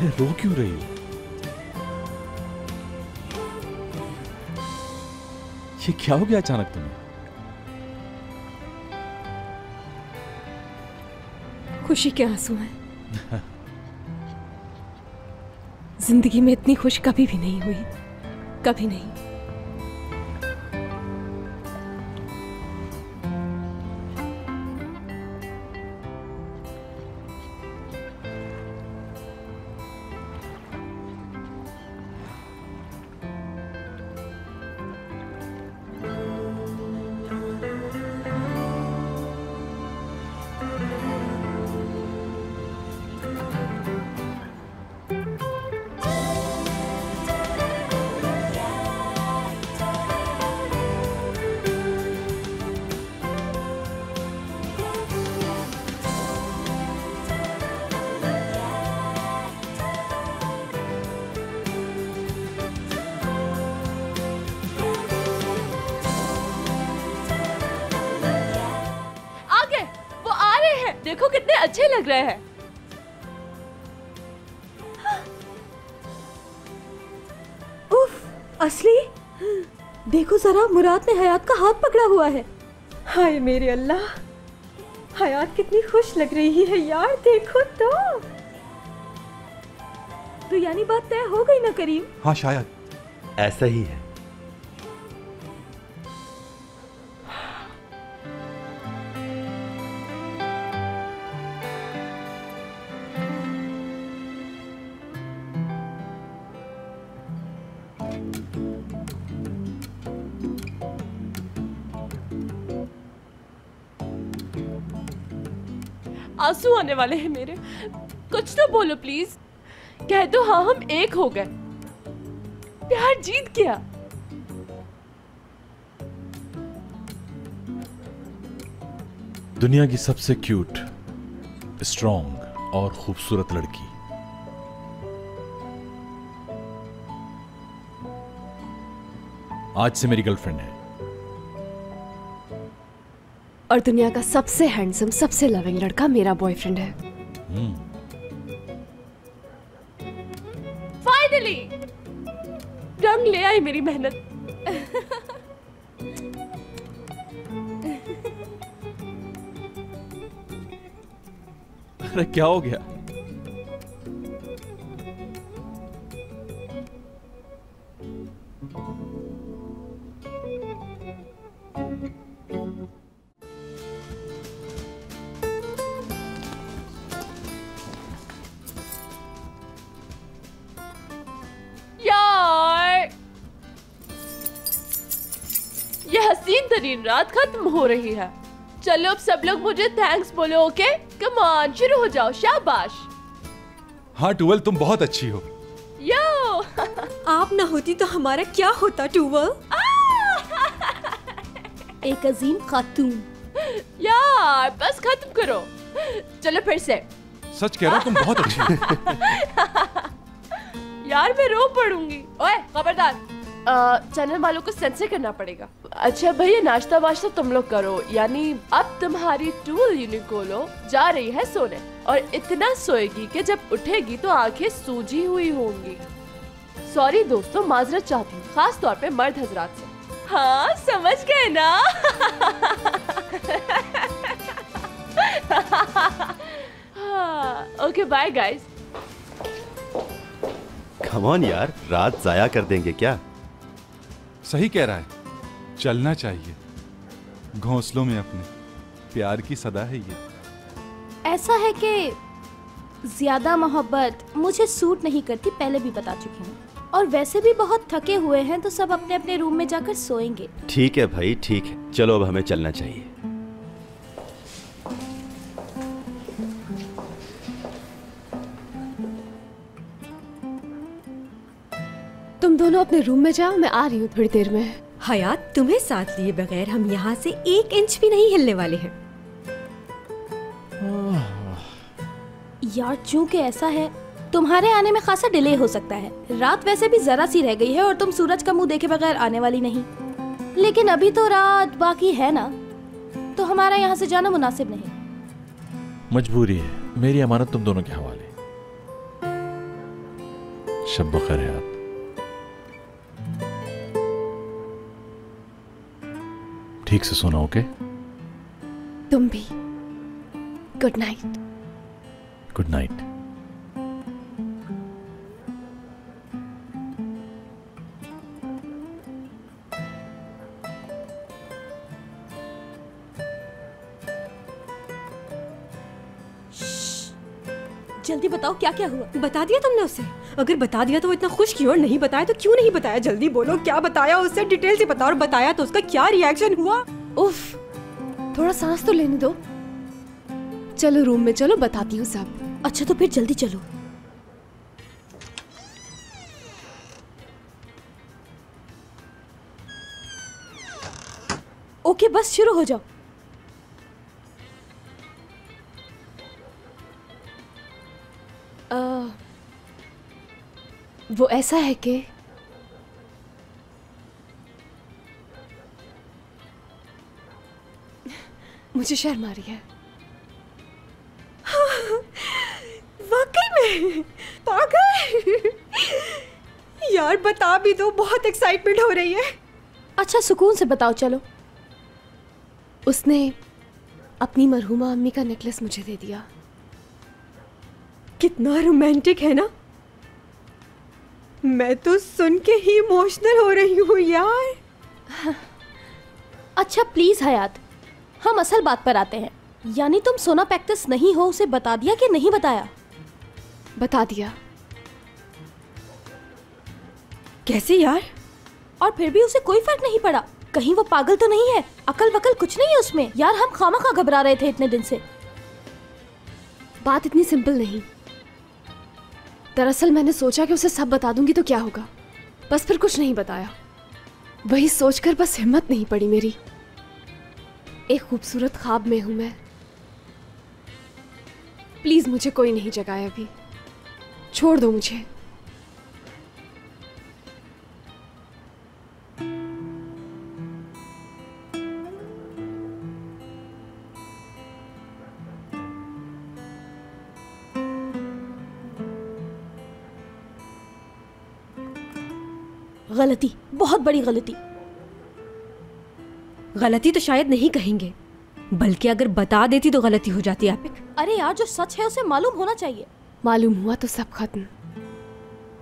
अरे रो क्यों रही हो? ये क्या हो गया अचानक तुम्हें? खुशी के आंसू हैं। जिंदगी में इतनी खुश कभी भी नहीं हुई, कभी नहीं। देखो कितने अच्छे लग रहे हैं। उफ, असली देखो जरा, मुराद ने हयात का हाथ पकड़ा हुआ है। हाय मेरे अल्लाह, हयात कितनी खुश लग रही है यार, देखो तो यानी बात तय हो गई ना करीम? हाँ शायद ऐसा ही है। आंसू आने वाले हैं मेरे, कुछ तो बोलो प्लीज। कह दो हाँ हम एक हो गए, प्यार जीत गया। दुनिया की सबसे क्यूट, स्ट्रॉन्ग और खूबसूरत लड़की आज से मेरी गर्लफ्रेंड है। और दुनिया का सबसे हैंडसम, सबसे लविंग लड़का मेरा बॉयफ्रेंड है। फाइनली रंग ले आई मेरी मेहनत। अरे क्या हो गया? यार ये हसीन तरीन रात खत्म हो रही है। चलो अब सब लोग मुझे थैंक्स बोलो। ओके कम ऑन, शुरू हो जाओ। शाबाश। हाँ टूवल, तुम बहुत अच्छी हो। यो आप ना होती तो हमारा क्या होता टूवल? एक अजीम खातून। यार बस खत्म करो। चलो फिर से। सच कह रहा हूँ, तुम बहुत अच्छी हो। यार मैं रो पड़ूंगी। ओए खबरदार, चैनल वालों को सेंसर करना पड़ेगा। अच्छा भैया, नाश्ता वाश्ता तुम लोग करो। यानी अब तुम्हारी टूल यूनिकोलो जा रही है सोने, और इतना सोएगी कि जब उठेगी तो आंखें सूजी हुई होंगी। सॉरी दोस्तों, माजरत चाहती हूँ, खास तौर पे मर्द हजरात से। हाँ समझ गए ना? Okay bye guys. Come on यार, रात जाया कर देंगे क्या? सही कह रहा है, चलना चाहिए घोंसलों में अपने। प्यार की सदा है ये। ऐसा है कि ज्यादा मोहब्बत मुझे सूट नहीं करती, पहले भी बता चुकी हूँ। और वैसे भी बहुत थके हुए हैं तो सब अपने अपने रूम में जाकर सोएंगे। ठीक है भाई, ठीक है, चलो अब हमें चलना चाहिए। तुम दोनों अपने रूम में जाओ, मैं आ रही हूँ थोड़ी देर में। हयात, तुम्हें साथ लिए बगैर हम यहाँ से 1 इंच भी नहीं हिलने वाले हैं। यार चूंकि ऐसा है, तुम्हारे आने में खासा डिले हो सकता है। रात वैसे भी जरा सी रह गई है और तुम सूरज का मुंह देखे बगैर आने वाली नहीं। लेकिन अभी तो रात बाकी है ना, तो हमारा यहाँ से जाना मुनासिब नहीं। मजबूरी है, मेरी अमानत तुम दोनों के हवाले। शब बखैर हयात। ठीक से सोना, ओके? तुम भी। Good night. Good night. जल्दी बताओ क्या क्या हुआ। बता दिया तुमने उसे? अगर बता दिया तो वो इतना खुश क्यों, और नहीं बताया तो क्यों नहीं बताया? जल्दी बोलो, क्या बताया उससे? डिटेल से बताओ, और बताया तो उसका क्या रिएक्शन हुआ? उफ, थोड़ा सांस तो लेने दो। चलो रूम में चलो, बताती हूँ सब। अच्छा तो फिर जल्दी चलो। ओके बस शुरू हो जाओ। वो ऐसा है कि मुझे शर्म आ रही है। वाकई में पागल। यार बता भी दो, बहुत एक्साइटमेंट हो रही है। अच्छा सुकून से बताओ। चलो। उसने अपनी मरहूमा अम्मी का नेकलेस मुझे दे दिया। कितना रोमांटिक है ना। मैं तो सुन के ही इमोशनल हो रही हूँ यार। अच्छा प्लीज हयात, हम असल बात पर आते हैं। यानी तुम सोना पैक्टिस नहीं हो, उसे बता दिया कि नहीं बताया? बता दिया। कैसे यार? और फिर भी उसे कोई फर्क नहीं पड़ा? कहीं वो पागल तो नहीं है? अकल वकल कुछ नहीं है उसमें? यार हम खामखा घबरा रहे थे इतने दिन से। बात इतनी सिंपल नहीं। दरअसल मैंने सोचा कि उसे सब बता दूंगी तो क्या होगा, बस फिर कुछ नहीं बताया। वही सोचकर बस हिम्मत नहीं पड़ी मेरी। एक खूबसूरत ख्वाब में हूं मैं। प्लीज मुझे कोई नहीं जगाए अभी, छोड़ दो मुझे। गलती, बहुत बड़ी गलती। गलती तो शायद नहीं कहेंगे, बल्कि अगर बता देती तो गलती हो जाती है। अरे यार जो सच है उसे मालूम होना चाहिए। मालूम हुआ तो सब खत्म।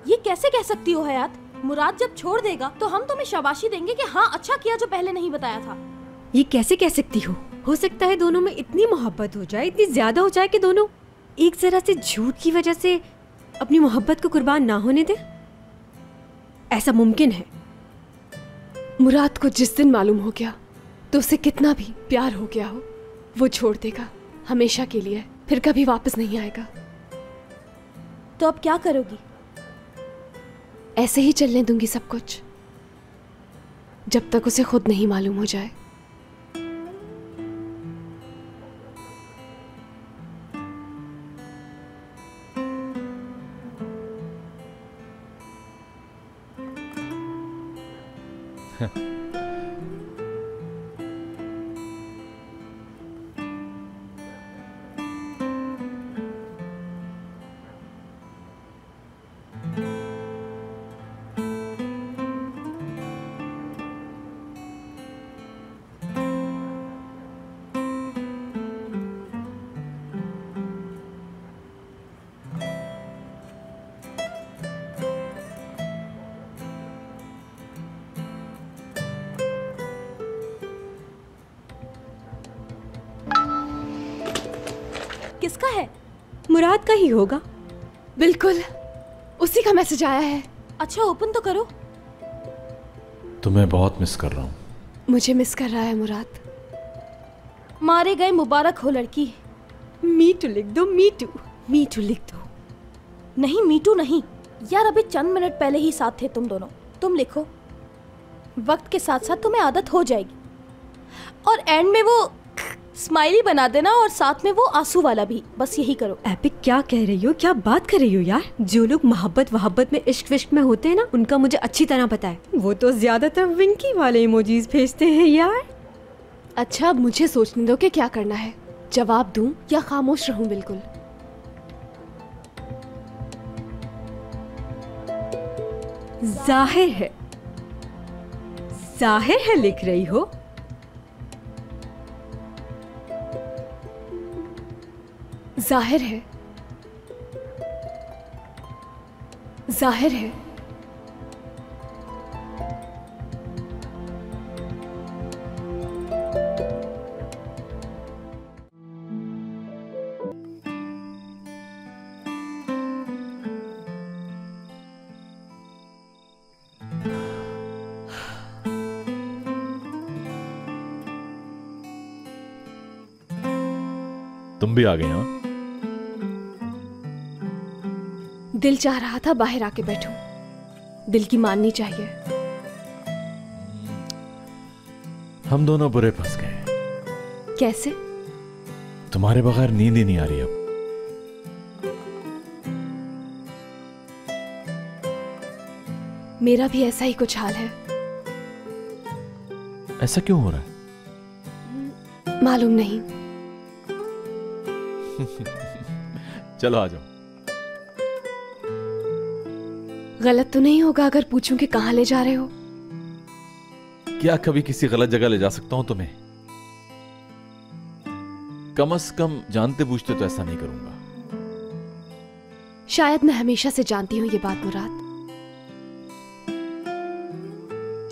ये कैसे कह सकती हो हयात? मुराद जब छोड़ देगा तो हम तुम्हें शाबाशी देंगे कि हाँ अच्छा किया जो पहले नहीं बताया था। ये कैसे कह सकती हो सकता है दोनों में इतनी मोहब्बत हो जाए, इतनी ज्यादा हो जाए कि दोनों एक जरा से झूठ की वजह से अपनी मोहब्बत को कुर्बान ना होने दे। ऐसा मुमकिन है। मुराद को जिस दिन मालूम हो गया तो उसे कितना भी प्यार हो गया हो, वो छोड़ देगा हमेशा के लिए, फिर कभी वापस नहीं आएगा। तो अब क्या करोगी? ऐसे ही चलने दूंगी सब कुछ, जब तक उसे खुद नहीं मालूम हो जाए। किसका है? मुराद का ही होगा। बिल्कुल उसी का मैसेज आया है। अच्छा ओपन तो करो। तुम्हें बहुत मिस कर रहा हूँ। मुझे मिस कर रहा है मुराद। मारे गए मुबारक हो लड़की। मीटू लिख दो, मीटू मीटू लिख दो। नहीं मीटू नहीं यार, अभी चंद मिनट पहले ही साथ थे तुम दोनों। तुम लिखो, वक्त के साथ साथ तुम्हें आदत हो जाएगी। और एंड में वो स्माइली बना देना और साथ में वो आंसू वाला भी, बस यही करो। एपिक क्या कह रही हो, क्या बात कर रही हो यार? जो लोग मोहब्बत वहब्बत में इश्क विश्क में होते हैं ना, उनका मुझे अच्छी तरह पता है। वो तो ज्यादातर विंकी वाले इमोजीज भेजते हैं यार। अच्छा अब मुझे सोचने दो कि क्या करना है, जवाब दूं या खामोश रहूं। बिल्कुल जाहिर है लिख रही हो। जाहिर है, जाहिर है। तुम भी आ गए हाँ? दिल चाह रहा था बाहर आके बैठूं। दिल की माननी चाहिए। हम दोनों बुरे फंस गए। कैसे? तुम्हारे बगैर नींद ही नहीं आ रही अब। मेरा भी ऐसा ही कुछ हाल है। ऐसा क्यों हो रहा है? मालूम नहीं। चलो आ जाओ। गलत तो नहीं होगा अगर पूछूं कि कहां ले जा रहे हो? क्या कभी किसी गलत जगह ले जा सकता हूं तुम्हें? कम से कम जानते पूछते तो ऐसा नहीं करूंगा। शायद मैं हमेशा से जानती हूं ये बात मुराद।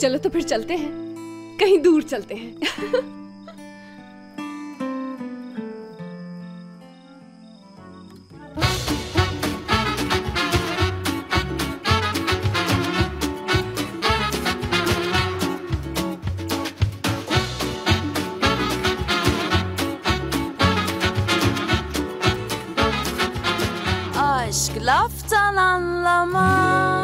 चलो तो फिर चलते हैं, कहीं दूर चलते हैं। Aşk laftan anlamaz.